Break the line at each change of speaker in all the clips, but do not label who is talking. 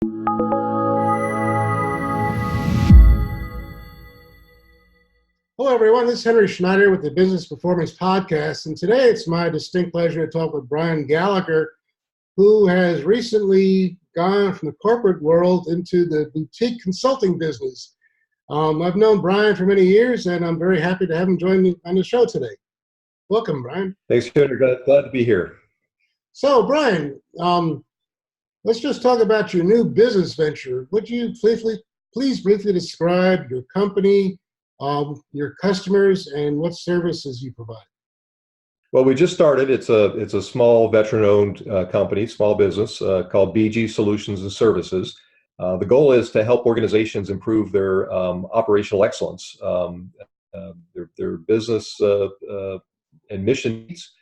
Hello, everyone. This is Henry Schneider with the Business Performance Podcast, and today it's my distinct pleasure to talk with Brian Gallagher, who has recently gone from the corporate world into the boutique consulting business. I've known Brian for many years, and I'm very happy to have him join me on the show today. Welcome, Brian.
Thanks, Henry. Glad to be here.
So, Brian, let's just talk about your new business venture. Would you please briefly describe your company, your customers, and what services you provide?
Well, we just started. It's a small veteran-owned company, small business called BG Solutions and Services. The goal is to help organizations improve their operational excellence, their business and mission needs,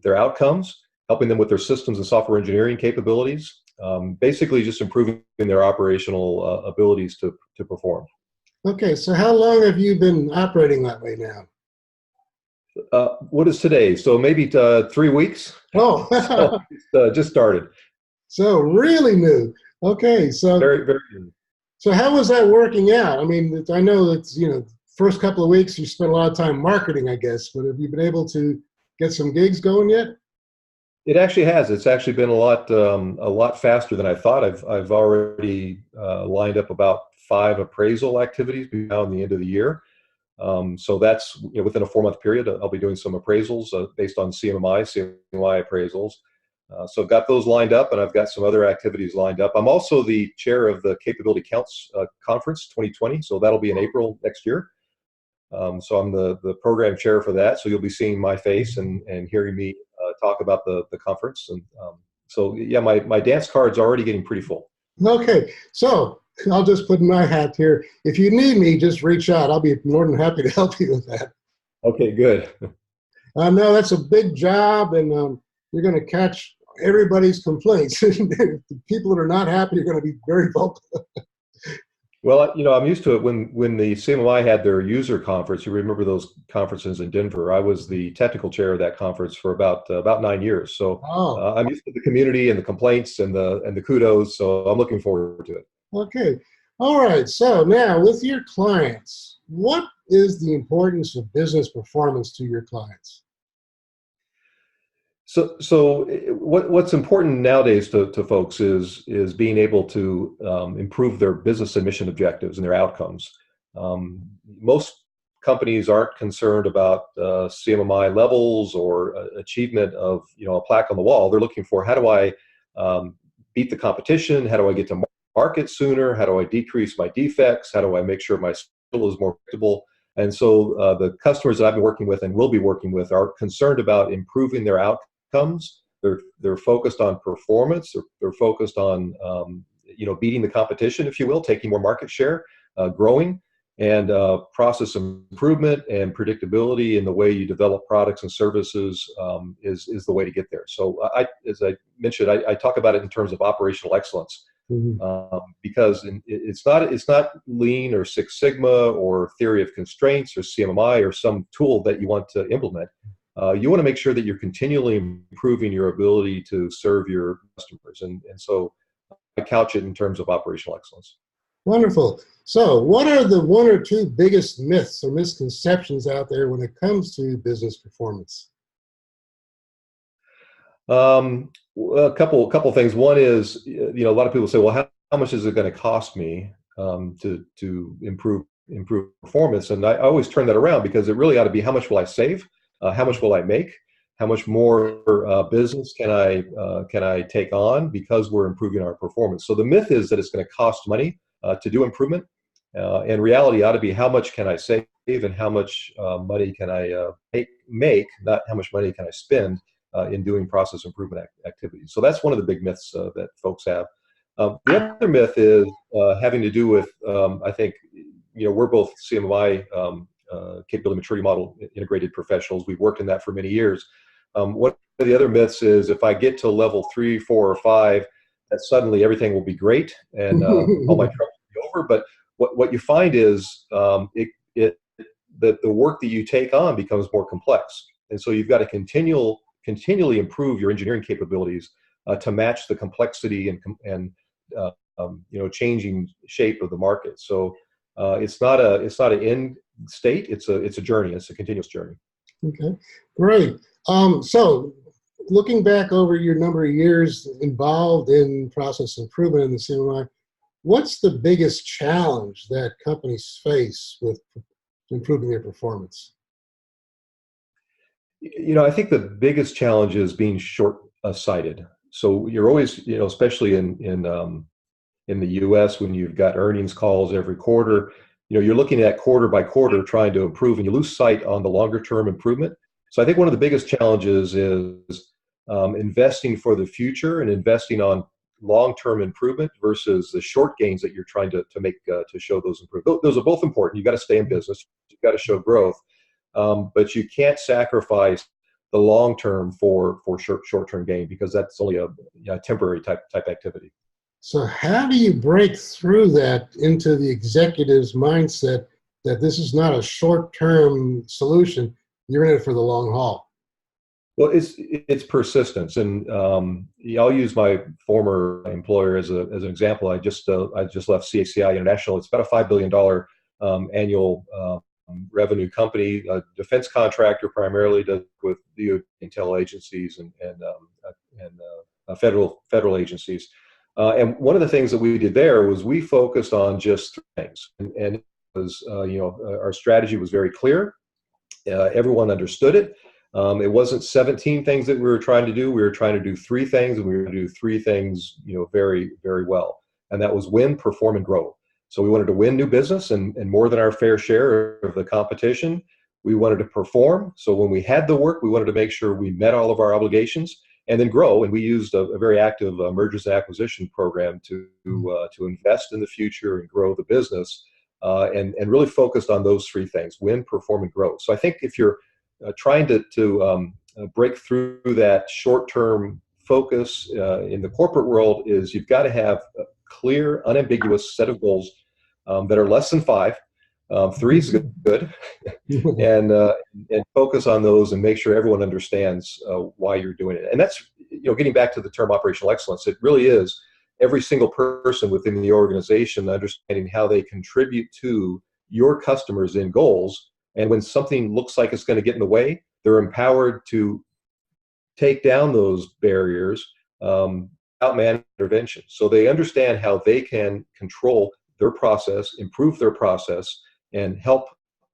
their outcomes, helping them with their systems and software engineering capabilities, basically just improving their operational abilities to perform.
Okay, so how long have you been operating that way now?
What is today? So maybe 3 weeks.
Oh,
So it's, just started.
So really new. Okay, so
Very, very new.
So how was that working out? I mean, I know it's, first couple of weeks you spent a lot of time marketing, I guess, but have you been able to get some gigs going yet?
It actually has. It's actually been a lot faster than I thought. I've already lined up about 5 appraisal activities beyond the end of the year. So that's within a 4-month period. I'll be doing some appraisals based on CMMI appraisals. So I've got those lined up, and I've got some other activities lined up. I'm also the chair of the Capability Counts Conference 2020, so that'll be in April next year. So I'm the program chair for that. So you'll be seeing my face and hearing me talk about the conference. And so yeah, my dance card's already getting pretty full.
Okay, so I'll just put my hat here. If you need me, just reach out. I'll be more than happy to help you with that.
Okay, good.
No, that's a big job, and you're going to catch everybody's complaints. The people that are not happy are going to be very vocal.
Well, I'm used to it. When the CMMI had their user conference, you remember those conferences in Denver. I was the technical chair of that conference for about 9 years. So I'm used to the community and the complaints and the kudos. So I'm looking forward to it.
Okay. All right. So now with your clients, what is the importance of business performance to your clients?
So what's important nowadays to folks is being able to improve their business and mission objectives and their outcomes. Most companies aren't concerned about CMMI levels or achievement of a plaque on the wall. They're looking for, how do I beat the competition? How do I get to market sooner? How do I decrease my defects? How do I make sure my skill is more predictable? And so the customers that I've been working with and will be working with are concerned about improving their outcomes. They're focused on performance. They're focused on beating the competition, if you will, taking more market share, growing, and process improvement and predictability in the way you develop products and services is the way to get there. So as I mentioned, I talk about it in terms of operational excellence. Mm-hmm. Because it's not Lean or Six Sigma or theory of constraints or CMMI or some tool that you want to implement. You want to make sure that you're continually improving your ability to serve your customers. And so I couch it in terms of operational excellence.
Wonderful. So what are the 1 or 2 biggest myths or misconceptions out there when it comes to business performance?
A couple things. One is, a lot of people say, well, how much is it going to cost me to improve performance? And I always turn that around, because it really ought to be, how much will I save? How much will I make? How much more business can I take on because we're improving our performance? So the myth is that it's going to cost money to do improvement. And reality ought to be, how much can I save and how much money can I make, not how much money can I spend in doing process improvement activities. So that's one of the big myths that folks have. The other myth is having to do with, I think, we're both CMMI capability maturity model integrated professionals. We've worked in that for many years. One of the other myths is, if I get to level 3, 4, or 5, that suddenly everything will be great and all my troubles will be over. But what you find is that the work that you take on becomes more complex, and so you've got to continually improve your engineering capabilities to match the complexity and changing shape of the market. So it's not an end state. It's a journey. It's a continuous journey.
Okay, great. So looking back over your number of years involved in process improvement in the CMI, what's the biggest challenge that companies face with improving their performance?
I think the biggest challenge is being short-sighted. So you're always, especially in the U.S. when you've got earnings calls every quarter, you're looking at quarter by quarter trying to improve, and you lose sight on the longer-term improvement. So I think one of the biggest challenges is investing for the future and investing on long-term improvement versus the short gains that you're trying to make to show those improvements. Those are both important. You've got to stay in business. You've got to show growth. But you can't sacrifice the long term for short-term gain, because that's only a temporary type activity.
So how do you break through that into the executive's mindset that this is not a short-term solution, you're in it for the long haul?
Well, it's persistence, and I'll use my former employer as an example. I just left CACI International. It's about a $5 billion annual revenue company, a defense contractor, primarily does with the intel agencies and federal agencies. And one of the things that we did there was we focused on just three things, and it was our strategy was very clear. Everyone understood it. It wasn't 17 things that we were trying to do. We were trying to do three things, and we were going to do three things, very, very well. And that was win, perform, and grow. So we wanted to win new business and more than our fair share of the competition. We wanted to perform. So when we had the work, we wanted to make sure we met all of our obligations, and then grow. And we used a very active mergers and acquisition program to invest in the future and grow the business, and really focused on those three things: win, perform, and grow. So I think if you're trying to break through that short-term focus in the corporate world, is you've got to have a clear, unambiguous set of goals that are less than 5. 3 is good, and focus on those and make sure everyone understands why you're doing it. And that's, getting back to the term operational excellence, it really is every single person within the organization understanding how they contribute to your customers' end goals. And when something looks like it's going to get in the way, they're empowered to take down those barriers without man intervention. So they understand how they can control their process, improve their process, and help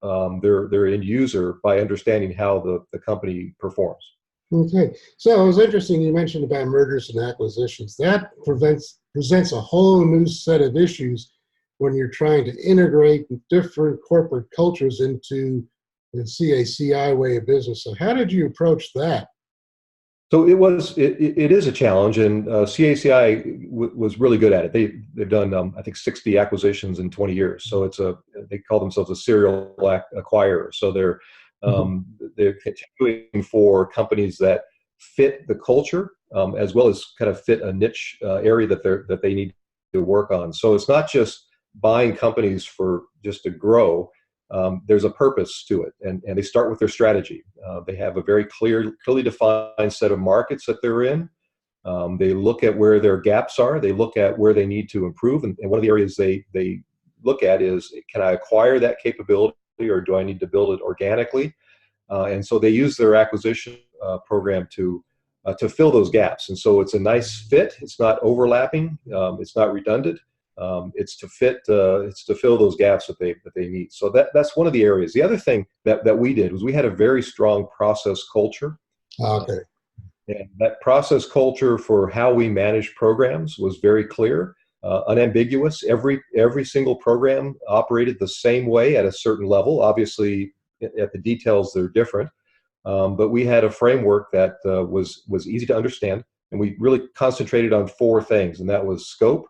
their end user by understanding how the company performs.
Okay, so it was interesting you mentioned about mergers and acquisitions. That presents a whole new set of issues when you're trying to integrate different corporate cultures into the CACI way of business. So how did you approach that?
So it is a challenge, and CACI was really good at it. They've done I think 60 acquisitions in 20 years. So they call themselves a serial acquirer. So they're continuing for companies that fit the culture, as well as kind of fit a niche area that they need to work on. So it's not just buying companies for just to grow. There's a purpose to it, and they start with their strategy. They have a very clearly defined set of markets that they're in. They look at where their gaps are. They look at where they need to improve, and one of the areas they look at is, can I acquire that capability, or do I need to build it organically? And so they use their acquisition program to fill those gaps. And so it's a nice fit. It's not overlapping. It's not redundant. It's to fill those gaps that they need. So that's one of the areas. The other thing that we did was we had a very strong process culture.
Okay.
And that process culture for how we manage programs was very clear, unambiguous. Every single program operated the same way at a certain level. Obviously, at the details, they're different. But we had a framework that was easy to understand, and we really concentrated on 4 things, and that was scope,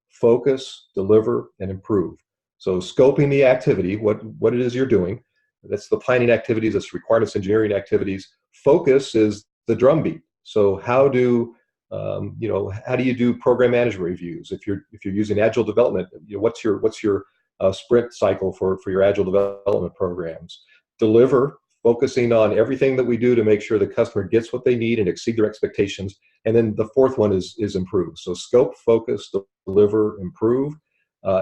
focus, deliver, and improve. So scoping the activity, what it is you're doing, that's the planning activities, that's requirements engineering activities. Focus is the drumbeat. So how do you do program management reviews? If you're using agile development, what's your sprint cycle for your agile development programs? Deliver focusing on everything that we do to make sure the customer gets what they need and exceed their expectations. And then the fourth one is improve. So scope, focus, deliver, improve.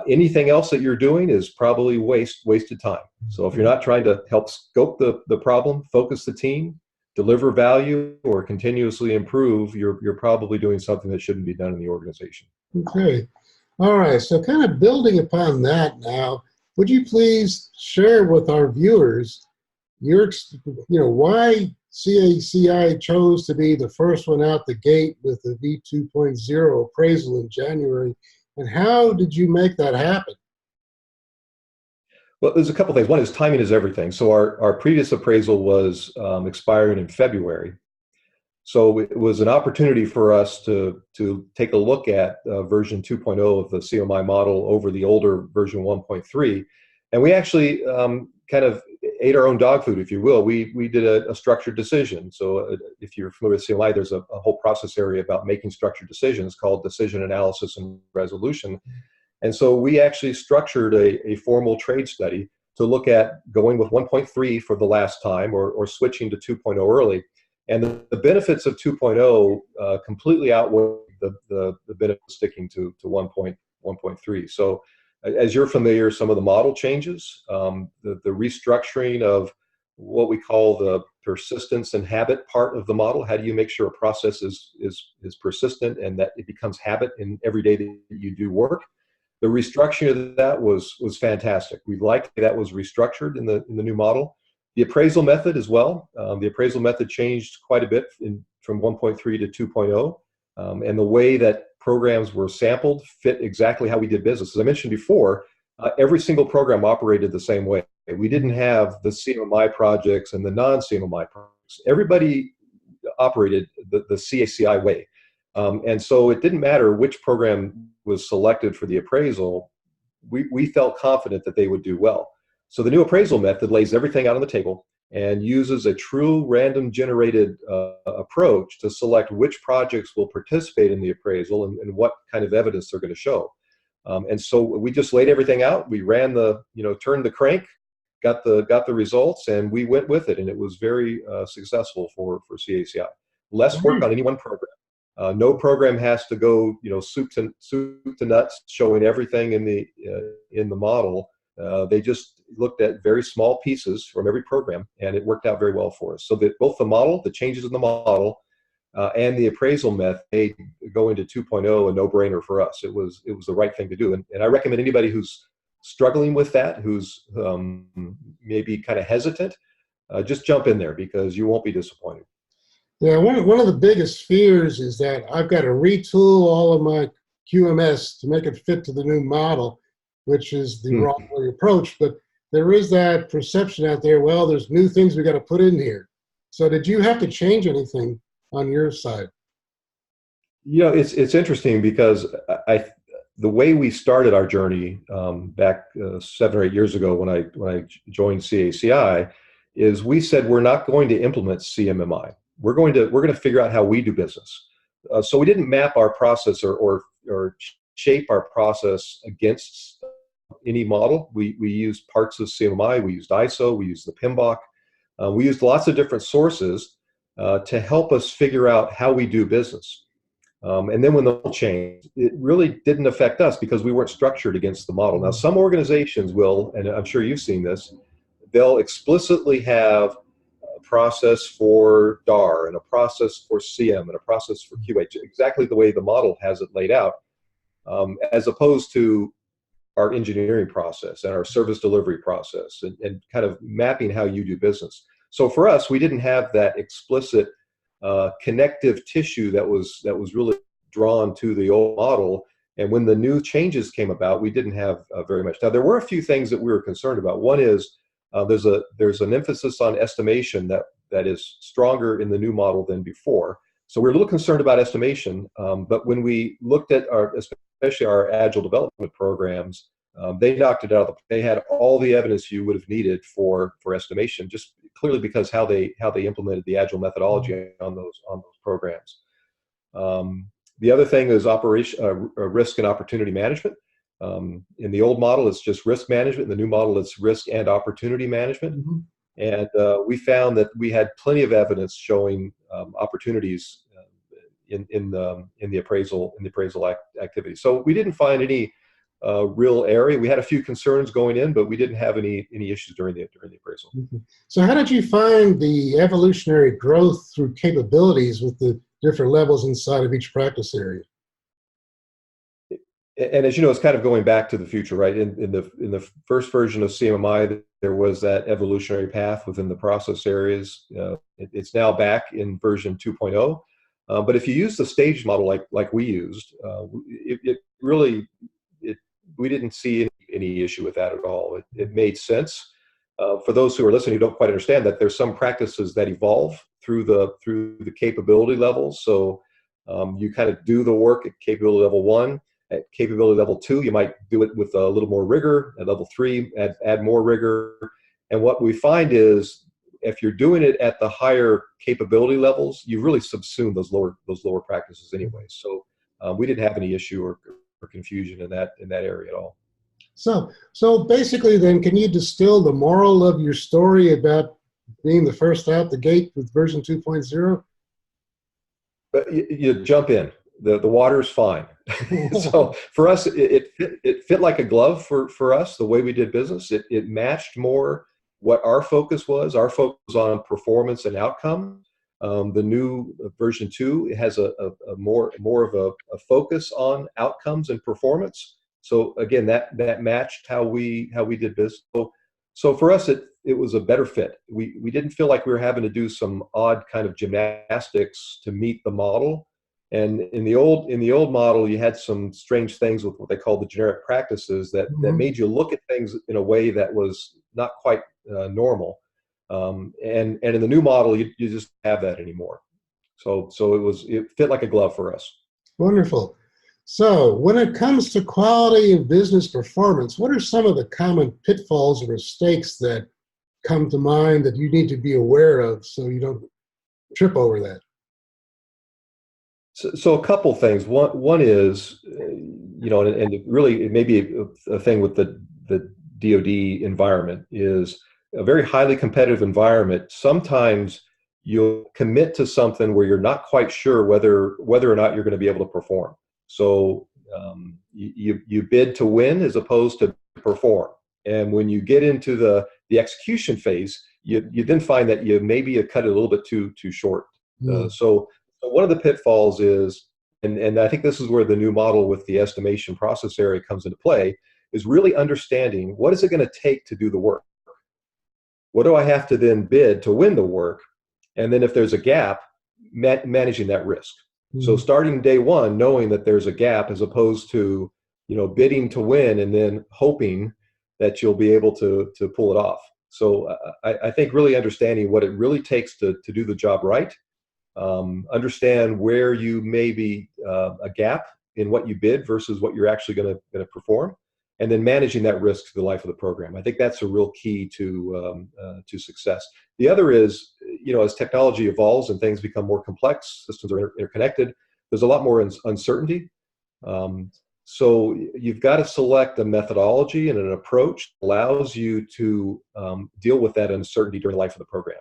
Anything else that you're doing is probably wasted time. So if you're not trying to help scope the problem, focus the team, deliver value, or continuously improve, you're probably doing something that shouldn't be done in the organization.
Okay. All right. So kind of building upon that now, would you please share with our viewers why CACI chose to be the first one out the gate with the V2.0 appraisal in January, and how did you make that happen?
Well, there's a couple things. One is timing is everything. So our previous appraisal was expiring in February. So it was an opportunity for us to take a look at version 2.0 of the CMI model over the older version 1.3. And we actually kind of ate our own dog food, if you will. We did a structured decision. So if you're familiar with CMI, there's a whole process area about making structured decisions called decision analysis and resolution. And so we actually structured a formal trade study to look at going with 1.3 for the last time or switching to 2.0 early. And the benefits of 2.0 completely outweigh the benefits of sticking to 1.3. So as you're familiar, some of the model changes, the restructuring of what we call the persistence and habit part of the model. How do you make sure a process is persistent and that it becomes habit in every day that you do work? The restructuring of that was fantastic. We liked that was restructured in the new model. The appraisal method as well. The appraisal method changed quite a bit from 1.3 to 2.0. And the way that programs were sampled fit exactly how we did business. As I mentioned before, every single program operated the same way. We didn't have the CMMI projects and the non-CMMI projects. Everybody operated the CACI way. And so it didn't matter which program was selected for the appraisal, we felt confident that they would do well. So the new appraisal method lays everything out on the table and uses a true random generated approach to select which projects will participate in the appraisal and what kind of evidence they're going to show. And so we just laid everything out. We ran turned the crank, got the results, and we went with it. And it was very successful for CACI. Less work on any one program. No program has to go, soup to nuts, showing everything in the model. They just looked at very small pieces from every program, and it worked out very well for us. So that both the model, the changes in the model, and the appraisal method made going to 2.0 a no-brainer for us. It was the right thing to do, and I recommend anybody who's struggling with that, who's maybe kind of hesitant, just jump in there because you won't be disappointed.
Yeah, one of the biggest fears is that I've got to retool all of my QMS to make it fit to the new model, which is the wrong way approach. But there is that perception out there, well, there's new things we got to put in here. So did you have to change anything on your side?
It's interesting because the way we started our journey back 7 or 8 years ago when I joined CACI is we said we're not going to implement CMMI. We're going to figure out how we do business. So we didn't map our process or shape our process against any model. We used parts of CMMI, we used ISO, we used the PMBOK. We used lots of different sources to help us figure out how we do business. And then when the model changed, it really didn't affect us because we weren't structured against the model. Now, some organizations will, and I'm sure you've seen this, they'll explicitly have a process for DAR and a process for CM and a process for QA, exactly the way the model has it laid out, as opposed to our engineering process and our service delivery process and kind of mapping how you do business. So for us, we didn't have that explicit connective tissue that was really drawn to the old model. And when the new changes came about, we didn't have very much. Now, there were a few things that we were concerned about. One is there's an emphasis on estimation that is stronger in the new model than before. So we're a little concerned about estimation. But when we looked at especially our agile development programs, they knocked it out. They had all the evidence you would have needed for estimation, just clearly because how they implemented the agile methodology on those programs. The other thing is risk and opportunity management. In the old model, it's just risk management. In the new model, it's risk and opportunity management. Mm-hmm. And we found that we had plenty of evidence showing opportunities in the appraisal activity. So we didn't find any real area. We had a few concerns going in, but we didn't have any issues during the appraisal.
Mhm. So how did you find the evolutionary growth through capabilities with the different levels inside of each practice area?
And as you know, it's kind of going back to the future, right? In the first version of CMMI, there was that evolutionary path within the process areas. It's now back in version 2.0. But if you use the stage model like we used, we didn't see any issue with that at all. It made sense. For those who are listening who don't quite understand that, there's some practices that evolve through the capability levels. So you kind of do the work at capability level 1. At capability level 2, you might do it with a little more rigor. At level 3, add more rigor. And what we find is, if you're doing it at the higher capability levels, you really subsume those lower practices anyway. So we didn't have any issue or confusion in that area at all.
So basically then, can you distill the moral of your story about being the first out the gate with version 2.0?
But you jump in. The water's fine. So for us, it fit like a glove for us, the way we did business. It matched more what our focus was. Our focus was on performance and outcome. The new version 2 has a more of a focus on outcomes and performance. So again, that matched how we did business. So for us, it was a better fit. We didn't feel like we were having to do some odd kind of gymnastics to meet the model. And in the old model, you had some strange things with what they called the generic practices that made you look at things in a way that was not quite normal. And in the new model, you just have that anymore. So it fit like a glove for us.
Wonderful. So when it comes to quality of business performance, what are some of the common pitfalls or mistakes that come to mind that you need to be aware of so you don't trip over that?
So a couple things. One is, and really it may be a thing with the DoD environment, is a very highly competitive environment. Sometimes you'll commit to something where you're not quite sure whether or not you're going to be able to perform. So you bid to win as opposed to perform. And when you get into the execution phase, you then find that you maybe cut it a little bit too short. So one of the pitfalls is, and I think this is where the new model with the estimation process area comes into play, is really understanding what is it going to take to do the work? What do I have to then bid to win the work? And then if there's a gap, managing that risk. So starting day one, knowing that there's a gap as opposed to, bidding to win and then hoping that you'll be able to pull it off. So I think really understanding what it really takes to do the job right. Understand where you may be a gap in what you bid versus what you're actually going to perform, and then managing that risk to the life of the program. I think that's a real key to success. The other is, as technology evolves and things become more complex, systems are interconnected, there's a lot more uncertainty. So you've got to select a methodology and an approach that allows you to deal with that uncertainty during the life of the program.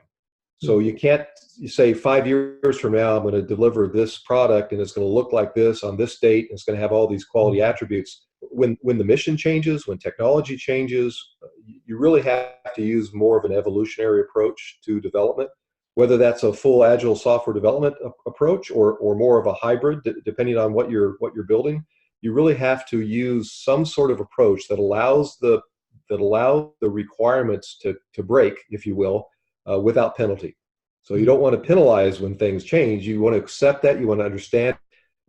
So you can't say 5 years from now, I'm going to deliver this product and it's going to look like this on this date. And it's going to have all these quality attributes. When the mission changes, when technology changes, you really have to use more of an evolutionary approach to development, whether that's a full agile software development approach or more of a hybrid, depending on what you're building. You really have to use some sort of approach that allows the requirements to break, if you will, without penalty. So you don't want to penalize when things change. You want to accept that. You want to understand.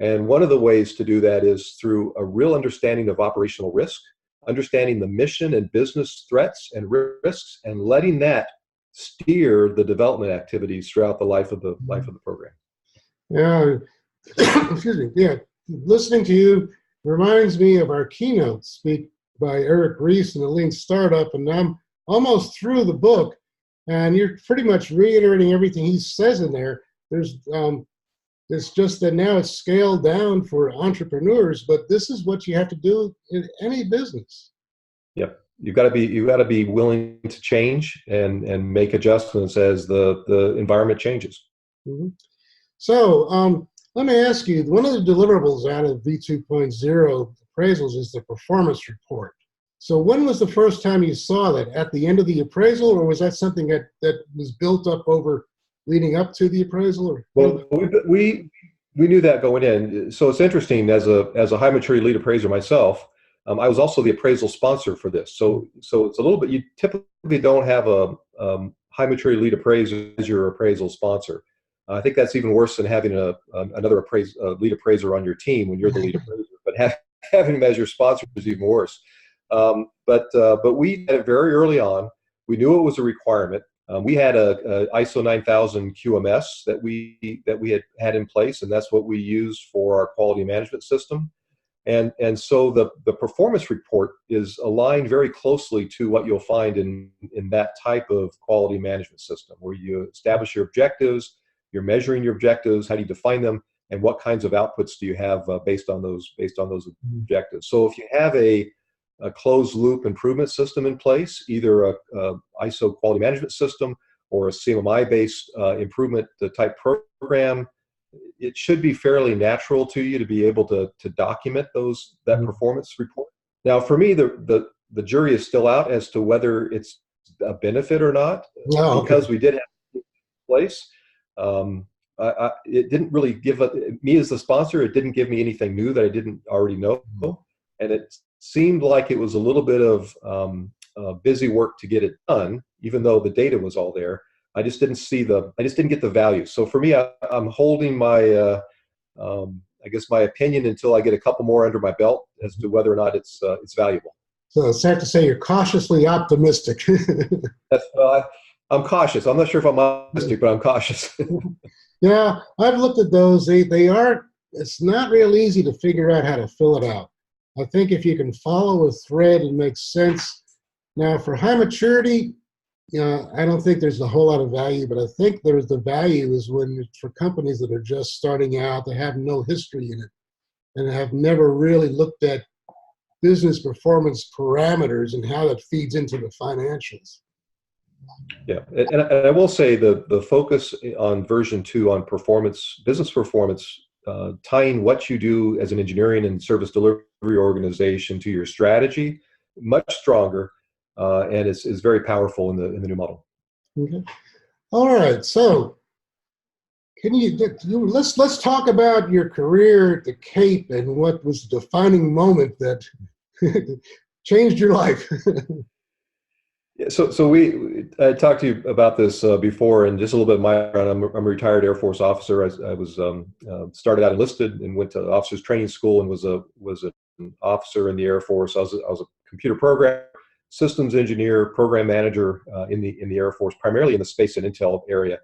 And one of the ways to do that is through a real understanding of operational risk, understanding the mission and business threats and risks, and letting that steer the development activities throughout the life of the program.
Yeah, excuse me. Yeah, listening to you reminds me of our keynote speak by Eric Rees in the Lean Startup, and I'm almost through the book. And you're pretty much reiterating everything he says in there. It's just that now it's scaled down for entrepreneurs, but this is what you have to do in any business.
Yep. you've got to be willing to change and make adjustments as the environment changes.
Mhm. So let me ask you, one of the deliverables out of V2.0 appraisals is the performance report. So when was the first time you saw that? At the end of the appraisal, or was that something that was built up over leading up to the appraisal? Or
Well, we knew that going in. So it's interesting, as a high maturity lead appraiser myself, I was also the appraisal sponsor for this. So it's a little bit, you typically don't have a high maturity lead appraiser as your appraisal sponsor. I think that's even worse than having another lead appraiser on your team when you're the lead appraiser. But having him as your sponsor is even worse. But we had it very early on. We knew it was a requirement. We had a ISO 9000 QMS that we had in place, and that's what we used for our quality management system. And so the performance report is aligned very closely to what you'll find in that type of quality management system, where you establish your objectives, you're measuring your objectives, how do you define them, and what kinds of outputs do you have based on those objectives. So if you have a closed loop improvement system in place, either a ISO quality management system or a CMMI based improvement type program, it should be fairly natural to you to be able to document that performance report. Now, for me, the jury is still out as to whether it's a benefit or not, because we did have it in place. It didn't really give me as the sponsor. It didn't give me anything new that I didn't already know, and it seemed like it was a little bit of busy work to get it done, even though the data was all there. I just didn't get the value. So for me, I'm holding my, I guess my opinion until I get a couple more under my belt as to whether or not it's valuable.
So it's safe to say you're cautiously optimistic.
I'm cautious. I'm not sure if I'm optimistic, but I'm cautious.
Yeah, I've looked at those. It's not real easy to figure out how to fill it out. I think if you can follow a thread, it makes sense. Now, for high maturity, I don't think there's a whole lot of value, but I think there's the value is when for companies that are just starting out, they have no history in it and have never really looked at business performance parameters and how that feeds into the financials.
Yeah, and I will say the focus on version 2 on business performance, tying what you do as an engineering and service delivery organization to your strategy, much stronger, and is very powerful in the new model.
Okay. All right. So, let's talk about your career at the Cape and what was the defining moment that changed your life.
So I talked to you about this before, and just a little bit of my background. I'm a retired Air Force officer. I was started out enlisted and went to officers training school and was an officer in the Air Force. I was a computer programmer, systems engineer, program manager in the Air Force, primarily in the space and intel area.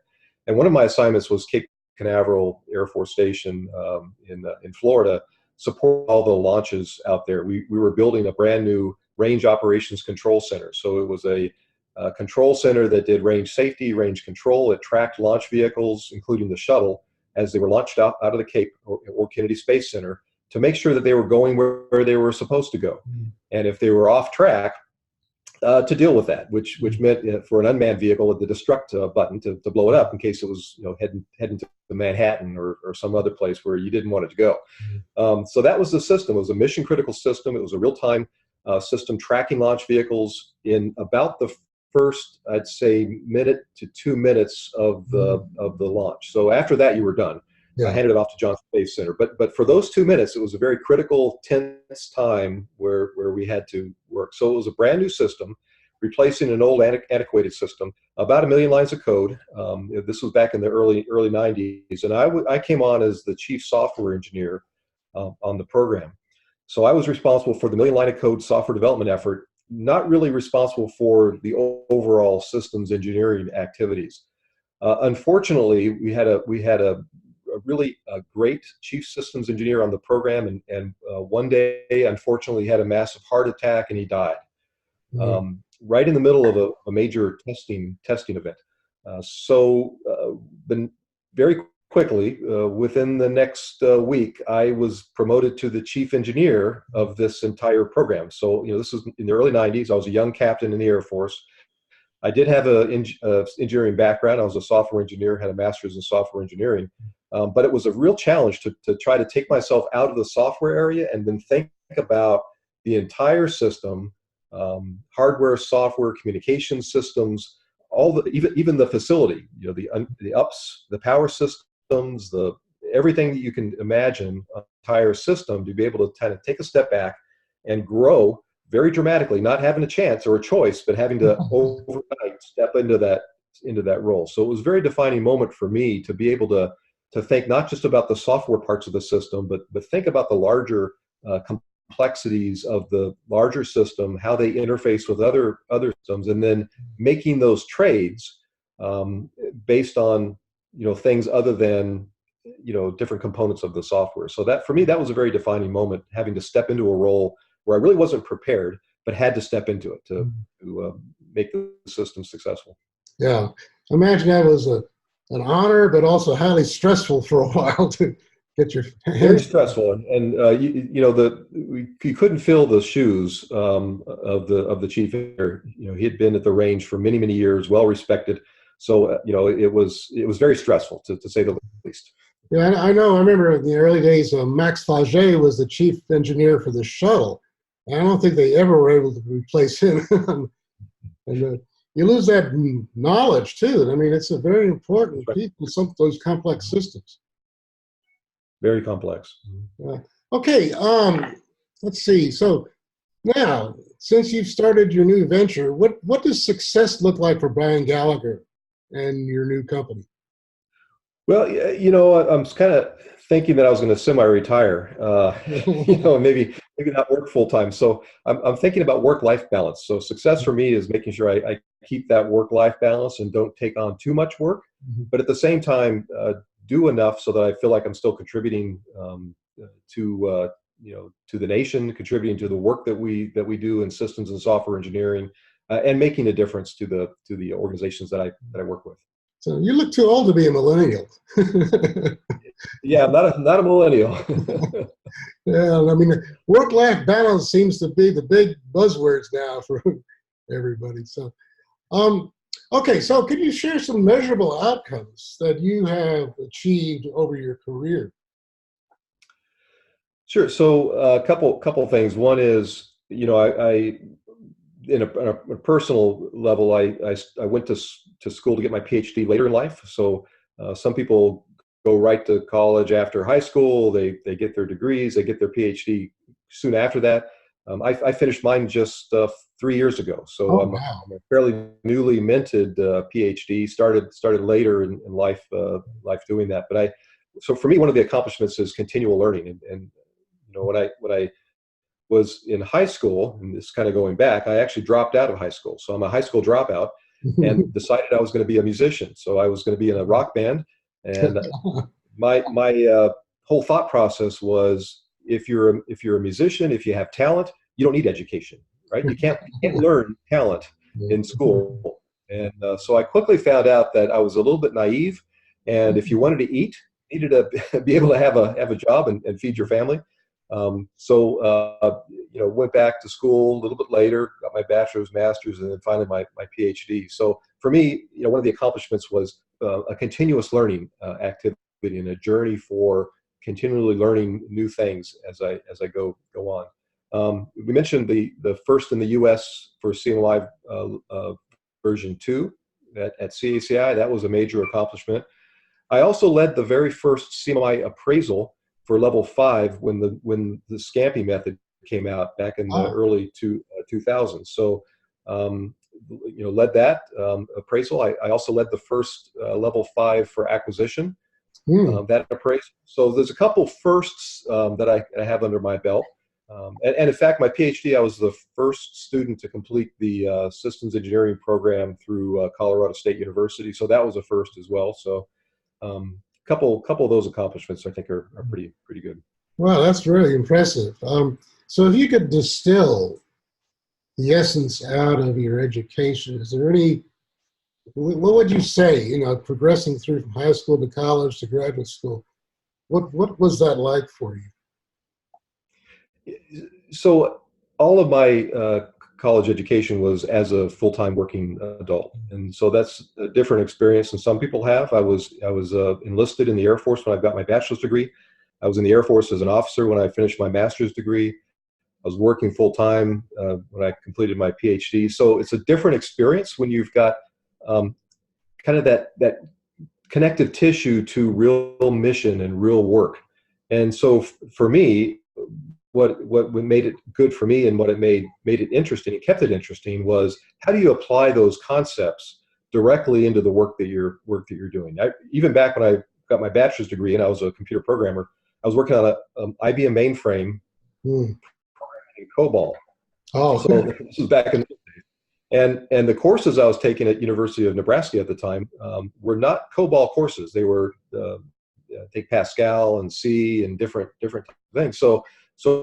And one of my assignments was Cape Canaveral Air Force Station in Florida, support all the launches out there. We were building a brand new range operations control center. So it was a control center that did range safety, range control. It tracked launch vehicles, including the shuttle, as they were launched out of the Cape or Kennedy Space Center, to make sure that they were going where they were supposed to go. And if they were off track, to deal with that, which meant for an unmanned vehicle at the destruct button to blow it up in case it was heading to Manhattan or some other place where you didn't want it to go. So that was the system. It was a mission critical system. It was a real time system tracking launch vehicles in about the first, I'd say, minute to 2 minutes of the launch. So after that, you were done. I handed it off to Johnson Space Center. But for those 2 minutes, it was a very critical, tense time where we had to work. So it was a brand new system, replacing an old antiquated system, about 1 million lines of code. This was back in the early 90s. And I came on as the chief software engineer on the program. So I was responsible for the 1 million line of code software development effort, not really responsible for the overall systems engineering activities. Unfortunately, we had a really great chief systems engineer on the program, and one day, unfortunately, he had a massive heart attack and he died right in the middle of a major testing event. So very quickly, within the next week, I was promoted to the chief engineer of this entire program. So, this was in the early 90s. I was a young captain in the Air Force. I did have an engineering background. I was a software engineer, had a master's in software engineering. But it was a real challenge to try to take myself out of the software area and then think about the entire system, hardware, software, communication systems, even the facility, the ups, the power systems, everything that you can imagine, entire system, to be able to kind of take a step back and grow very dramatically, not having a chance or a choice, but having to overnight step into that role. So it was a very defining moment for me to be able to think not just about the software parts of the system, but think about the larger complexities of the larger system, how they interface with other systems, and then making those trades based on things other than different components of the software. So that, for me, that was a very defining moment, having to step into a role where I really wasn't prepared, but had to step into it to make the system successful.
Yeah, imagine that was an honor, but also highly stressful for a while to get your hands.
Very stressful, and you couldn't fill the shoes of the chief engineer. He had been at the range for many years, well respected. So it was very stressful to say the least.
Yeah, I know. I remember in the early days, Max Faget was the chief engineer for the shuttle. And I don't think they ever were able to replace him. And you lose that knowledge too. I mean, it's a very important piece in some of those complex systems.
Very complex.
Okay, let's see. So now, since you've started your new venture, what does success look like for Brian Gallagher and your new company?
Well, I'm kind of thinking that I was going to semi-retire, maybe not work full time. So I'm thinking about work-life balance. So success for me is making sure I keep that work-life balance and don't take on too much work, but at the same time do enough so that I feel like I'm still contributing to the nation, contributing to the work that we do in systems and software engineering, and making a difference to the organizations that I work with.
So you look too old to be a millennial.
Yeah, I'm not a millennial.
Yeah, I mean, work-life balance seems to be the big buzzwords now for everybody. So, okay, so can you share some measurable outcomes that you have achieved over your career?
Sure. So a couple things. One is, I in a personal level, I went to school to get my PhD later in life. So some people go right to college after high school. They get their degrees. They get their PhD soon after that. I finished mine just 3 years ago. So I'm a fairly newly minted PhD. Started later in life doing that. But so for me, one of the accomplishments is continual learning. And when I was in high school, and this is kind of going back, I actually dropped out of high school. So I'm a high school dropout and decided I was going to be a musician. So I was going to be in a rock band. And my whole thought process was, if you're a musician, if you have talent, you don't need education, right? You can't learn talent in school. And so I quickly found out that I was a little bit naive. And if you wanted to eat, you needed to be able to have a job and feed your family. Went back to school a little bit later, got my bachelor's, master's, and then finally my PhD. So for me, one of the accomplishments was a continuous learning activity and a journey for continually learning new things as I go on. We mentioned the first in the U.S. for CMI version 2 at CACI. That was a major accomplishment. I also led the very first CMI appraisal for level 5 when the Scampi method came out back in the early 2000s. So, led that appraisal. I also led the first level 5 for acquisition, that appraisal. So there's a couple firsts that I have under my belt. And in fact, my PhD, I was the first student to complete the systems engineering program through Colorado State University. So that was a first as well. So couple of those accomplishments I think are pretty good.
Wow, that's really impressive. So if you could distill the essence out of your education, is there any What would you say, progressing through from high school to college to graduate school? What was that like for
So all of my college education was as a full-time working adult, and so that's a different experience than some people have. I was enlisted in the Air Force when I got my bachelor's degree. I was in the Air Force as an officer when I finished my master's degree. I was working full-time when I completed my PhD. So it's a different experience when you've got um, kind of that connective tissue to real mission and real work. And so for me, what made it good for me and what it made it interesting and kept it interesting was, how do you apply those concepts directly into the work that you're doing? Even back when I got my bachelor's degree and I was a computer programmer, I was working on a IBM mainframe
you?
in COBOL.
Oh,
So this was back in, and the courses I was taking at University of Nebraska at the time were not COBOL courses. They were take Pascal and C and different things. So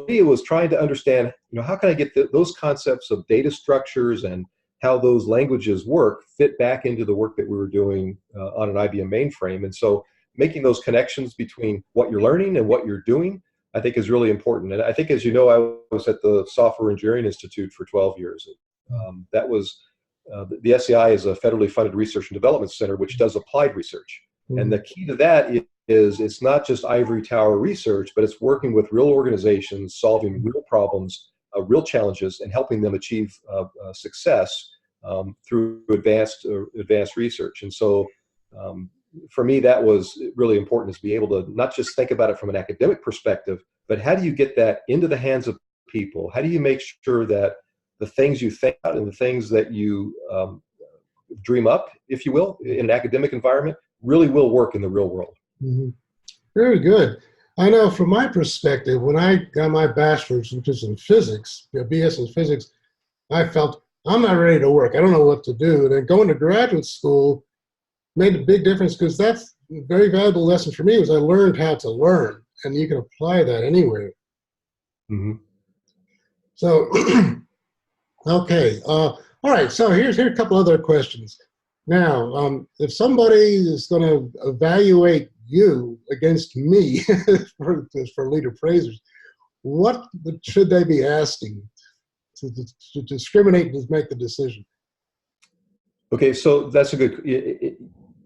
me, it was trying to understand, how can I get those concepts of data structures and how those languages work fit back into the work that we were doing on an IBM mainframe. And so making those connections between what you're learning and what you're doing, I think, is really important. And I think, as you know, I was at the Software Engineering Institute for 12 years. That was the SEI is a federally funded research and development center, which does applied research. And the key to that is it's not just ivory tower research, but it's working with real organizations, solving real problems, real challenges, and helping them achieve success through advanced research. And so for me, that was really important, is to be able to not just think about it from an academic perspective, but how do you get that into the hands of people? How do you make sure that the things you think about and the things that you dream up, if you will, in an academic environment really will work in the real world?
Mm-hmm. Very good. I know from my perspective, when I got my bachelor's, which is in physics, BS in physics, I felt I'm not ready to work. I don't know what to do. And then going to graduate school made a big difference, because that's a very valuable lesson for me, was I learned how to learn, and you can apply that anywhere.
Mm-hmm.
So, okay. All right. So here's a couple other questions. Now, if somebody is going to evaluate you against me for lead appraisers, what should they be asking to discriminate and make the decision?
Okay, so that's a good,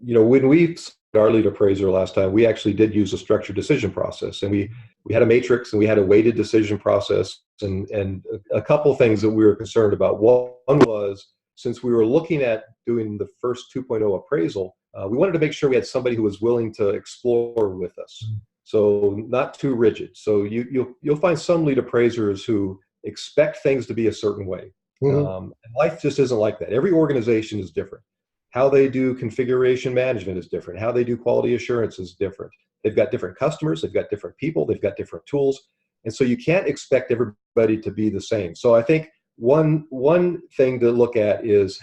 when we started our lead appraiser last time, we actually did use a structured decision process, and we had a matrix and we had a weighted decision process, and a couple things that we were concerned about. One was, since we were looking at doing the first 2.0 appraisal, we wanted to make sure we had somebody who was willing to explore with us. So not too rigid. So you'll find some lead appraisers who expect things to be a certain way. And life just isn't like that. Every organization is different. How they do configuration management is different. How they do quality assurance is different. They've got different customers, they've got different people, they've got different tools. And so you can't expect everybody to be the same. So I think one thing to look at is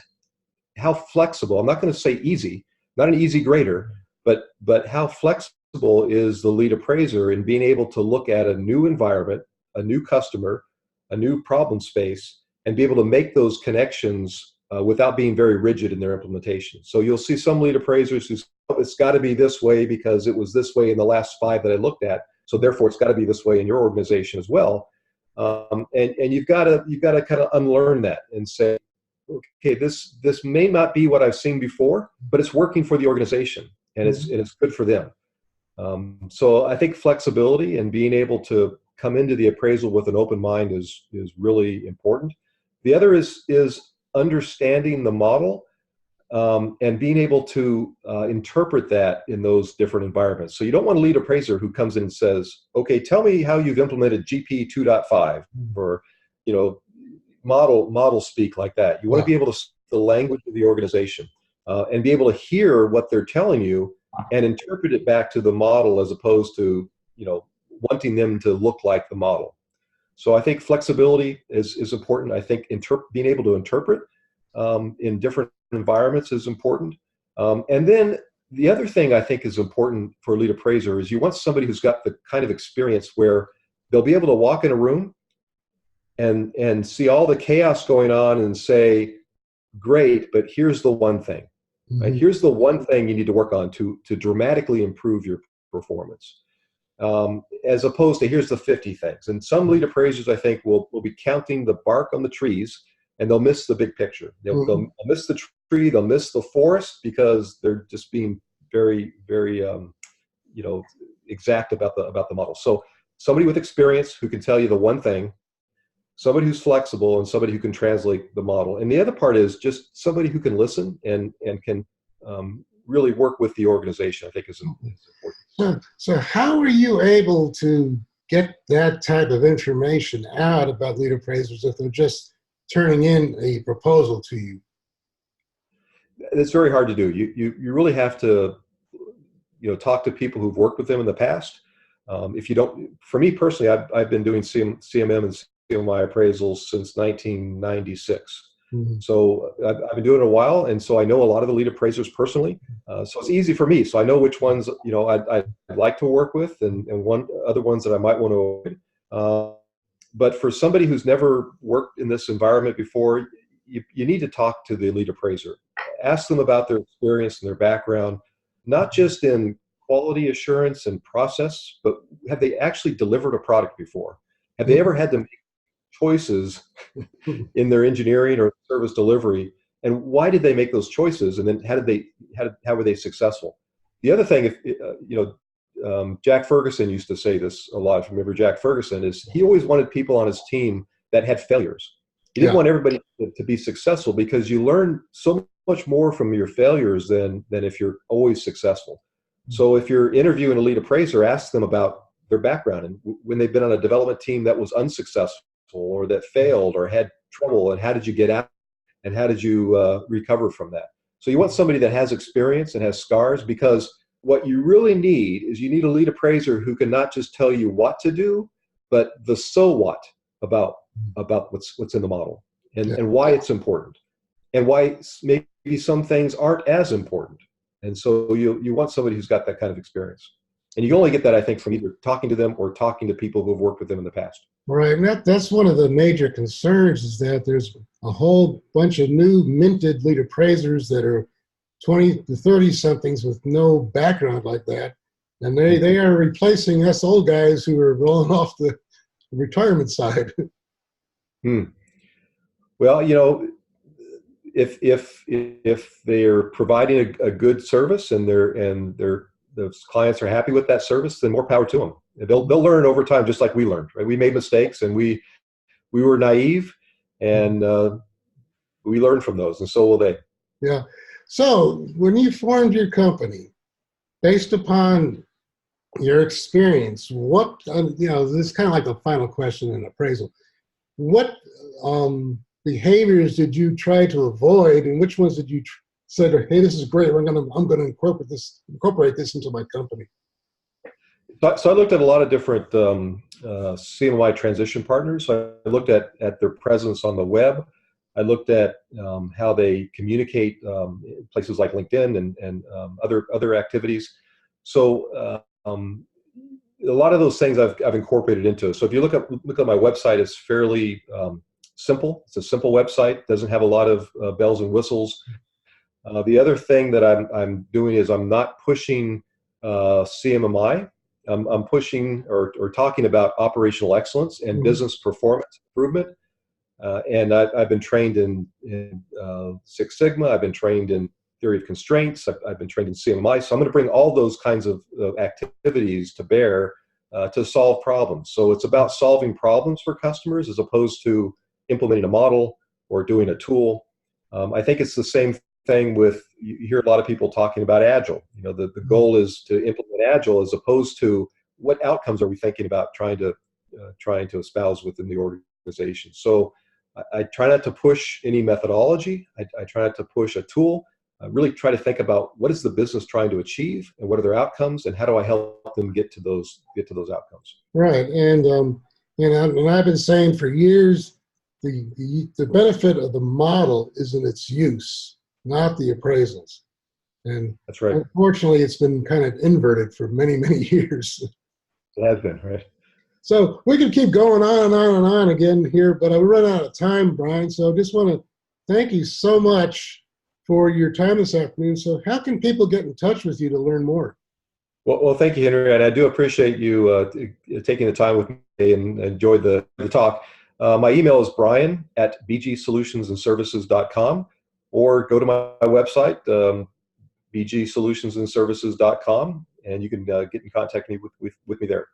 how flexible, I'm not going to say easy, not an easy grader, but how flexible is the lead appraiser in being able to look at a new environment, a new customer, a new problem space, and be able to make those connections without being very rigid in their implementation. So you'll see some lead appraisers who say, oh, it's got to be this way because it was this way in the last 5 that I looked at, so therefore it's got to be this way in your organization as well. And you've got to kind of unlearn that and say, okay, this may not be what I've seen before, but it's working for the organization, and it's good for them. So I think flexibility and being able to come into the appraisal with an open mind is really important. The other is understanding the model and being able to interpret that in those different environments. So you don't want a lead appraiser who comes in and says, okay, tell me how you've implemented GP 2.5 or, model speak like that. You want to be able to speak the language of the organization and be able to hear what they're telling you and interpret it back to the model, as opposed to, wanting them to look like the model. So I think flexibility is important. I think being able to interpret in different environments is important. And then the other thing I think is important for a lead appraiser is you want somebody who's got the kind of experience where they'll be able to walk in a room and see all the chaos going on and say, great, but here's the one thing. Right? Here's the one thing you need to work on to dramatically improve your performance, as opposed to here's the 50 things. And some lead appraisers, I think, will be counting the bark on the trees, and they'll miss the big picture. They'll miss the tree, they'll miss the forest, because they're just being very, very exact about the model. So somebody with experience who can tell you the one thing, somebody who's flexible, and somebody who can translate the model. And the other part is just somebody who can listen and can really work with the organization, I think is important.
So how are you able to get that type of information out about lead appraisers if they're just turning in a proposal to you?
It's very hard to do. You really have to talk to people who've worked with them in the past. If you don't, for me personally, I've been doing CMM and CMI appraisals since 1996. So I've been doing it a while, and so I know a lot of the lead appraisers personally. So it's easy for me. So I know which ones I'd like to work with, and other ones that I might want to avoid. But for somebody who's never worked in this environment before, you need to talk to the lead appraiser. Ask them about their experience and their background, not just in quality assurance and process, but have they actually delivered a product before? Have they ever had to make choices in their engineering or service delivery, and why did they make those choices, and then how were they successful? The other thing, Jack Ferguson used to say this a lot. If you remember Jack Ferguson, is he always wanted people on his team that had failures. He didn't want everybody to be successful, because you learn so much more from your failures than if you're always successful. So if you're interviewing a lead appraiser, ask them about their background and when they've been on a development team that was unsuccessful or that failed or had trouble, and how did you get out, and how did you recover from that? So you want somebody that has experience and has scars, because what you really need is you need a lead appraiser who can not just tell you what to do, but the so what about what's in the model, and why it's important, and why maybe some things aren't as important. And so you want somebody who's got that kind of experience. And you can only get that, I think, from either talking to them or talking to people who have worked with them in the past.
Right, and that's one of the major concerns, is that there's a whole bunch of new minted lead appraisers that are 20 to 30 somethings with no background like that, and they are replacing us old guys who are rolling off the retirement side.
Well, if they're providing a good service and those clients are happy with that service, then more power to them. They'll learn over time, just like we learned. Right? We made mistakes, and we were naive, and we learned from those, and so will they.
Yeah. So when you formed your company, based upon your experience, what this is kind of like the final question in appraisal. What behaviors did you try to avoid, and which ones did you said, hey, this is great, I'm going to incorporate this into my company?
So I looked at a lot of different CMMI transition partners. So I looked at their presence on the web. I looked at how they communicate, places like LinkedIn and other activities. So a lot of those things I've incorporated into it. So if you look at my website, it's fairly simple. It's a simple website. Doesn't have a lot of bells and whistles. The other thing that I'm doing is I'm not pushing CMMI. I'm pushing or talking about operational excellence and business performance improvement. And I've been trained in Six Sigma. I've been trained in theory of constraints. I've been trained in CMMI. So I'm going to bring all those kinds of activities to bear to solve problems. So it's about solving problems for customers as opposed to implementing a model or doing a tool. I think it's the same thing with, you hear a lot of people talking about Agile. The goal is to implement Agile as opposed to what outcomes are we thinking about trying to espouse within the organization. So I try not to push any methodology. I try not to push a tool. I really try to think about what is the business trying to achieve and what are their outcomes and how do I help them get to those outcomes.
Right, and I've been saying for years, the benefit of the model is in its use, not the appraisals. And
that's right.
Unfortunately, it's been kind of inverted for many, many years.
It has been, right?
So we can keep going on and on and on again here, but I've run out of time, Brian. So I just want to thank you so much for your time this afternoon. So how can people get in touch with you to learn more?
Well, thank you, Henry, and I do appreciate you taking the time with me and enjoyed the talk. My email is brian@bgsolutionsandservices.com, or go to my website, bgsolutionsandservices.com, and you can get in contact with me there.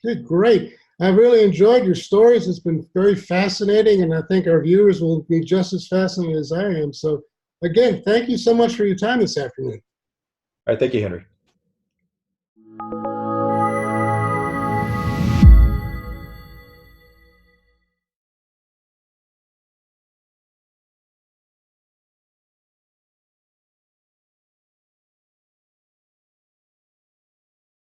Okay, great. I've really enjoyed your stories. It's been very fascinating, and I think our viewers will be just as fascinated as I am. So again, thank you so much for your time this afternoon.
All right, thank you, Henry.